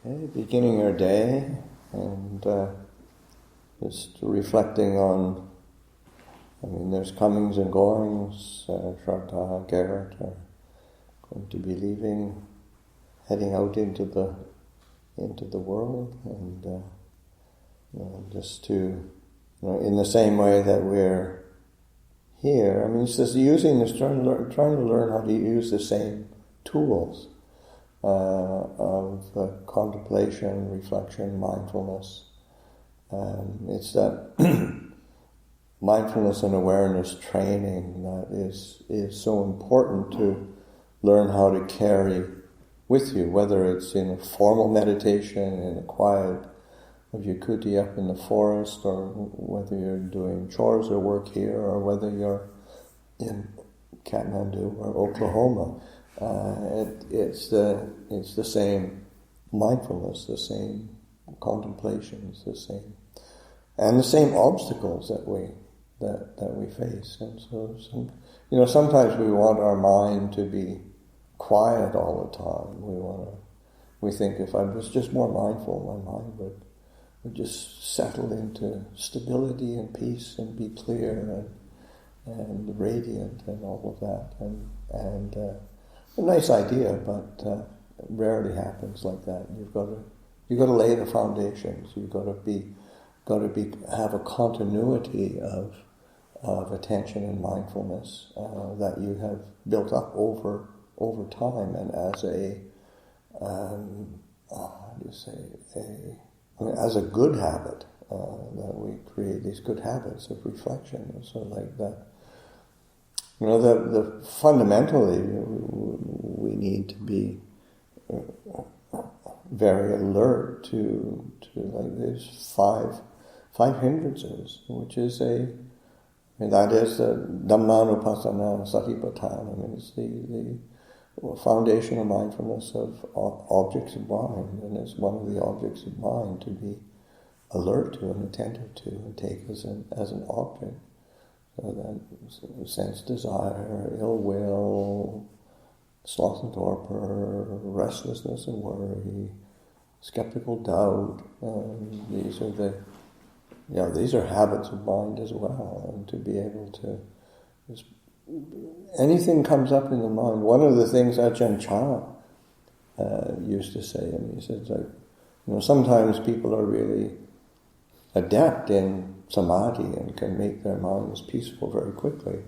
Okay, beginning our day and just reflecting on, there's comings and goings. Shraddha, Garrett are going to be leaving, heading out into the world, and just to, in the same way that we're here. It's just trying to learn how to use the same tools of contemplation, reflection, mindfulness. It's that mindfulness and awareness training that is so important to learn how to carry with you, whether it's in a formal meditation, in the quiet of your kuti up in the forest, or whether you're doing chores or work here, or whether you're in Kathmandu or Oklahoma. It's the same mindfulness, the same contemplations, the same obstacles that we face. And so, sometimes we want our mind to be quiet all the time. We think if I was just more mindful, my mind would just settle into stability and peace and be clear and radiant and all of that. And a nice idea, but it rarely happens like that. You've got to lay the foundations. You've got to have a continuity of attention and mindfulness that you have built up over time, and as a good habit, that we create these good habits of reflection, and so like that. The fundamentally, we need to be very alert to like these five hindrances, which is that is Dhamma, Pasanno, Satipatthana. It's the foundation of mindfulness of objects of mind, and it's one of the objects of mind to be alert to and attentive to and take as an object. So that sense, desire, ill will, sloth and torpor, restlessness and worry, skeptical doubt, these are habits of mind as well. And to be able to, anything comes up in the mind. One of the things Ajahn used to say, he said, sometimes people are really adept in samadhi and can make their minds peaceful very quickly.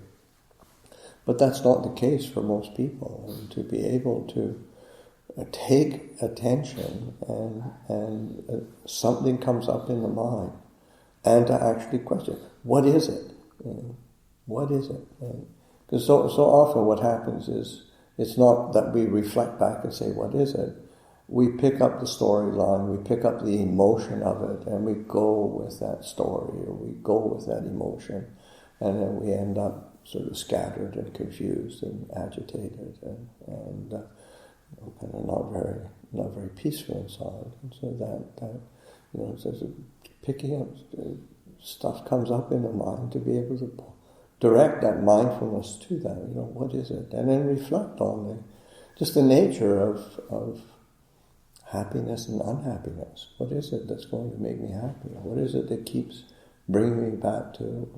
But that's not the case for most people. And to be able to take attention and something comes up in the mind, and to actually question, what is it? What is it? Because so often what happens is, it's not that we reflect back and say, what is it? We pick up the storyline, we pick up the emotion of it, and we go with that story, or we go with that emotion, and then we end up sort of scattered and confused and agitated and kind of not very peaceful inside. And so that picking up stuff comes up in the mind, to be able to direct that mindfulness to that. What is it? And then reflect on just the nature of happiness and unhappiness. What is it that's going to make me happy? What is it that keeps bringing me back to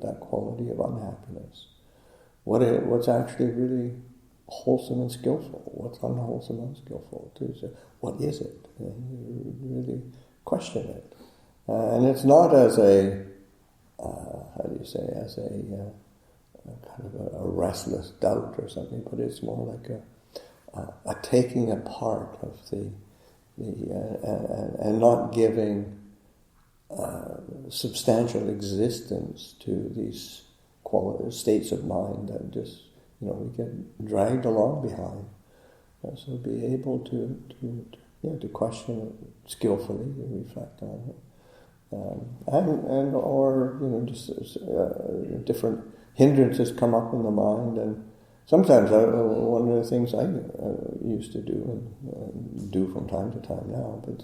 that quality of unhappiness? What's actually really wholesome and skillful? What's unwholesome and unskillful? What is it? And you really question it. And it's not as a kind of a restless doubt or something, but it's more like a taking apart of and not giving substantial existence to these states of mind that just we get dragged along behind. So be able to question it skillfully, reflect on it. Different hindrances come up in the mind, and sometimes one of the things I used to do and do from time to time now, but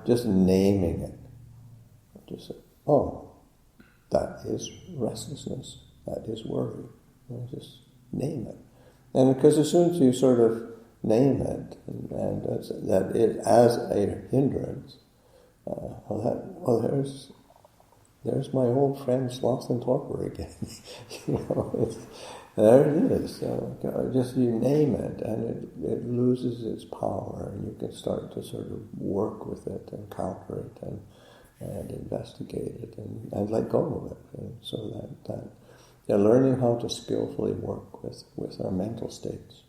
just naming it. Just that is restlessness, that is worry. Just name it, and because as soon as you sort of name it, and that it as a hindrance. There's my old friend sloth and torpor again. There it is. Just you name it, and it loses its power, and you can start to sort of work with it and counter it and investigate it and let go of it. And so that learning how to skillfully work with our mental states.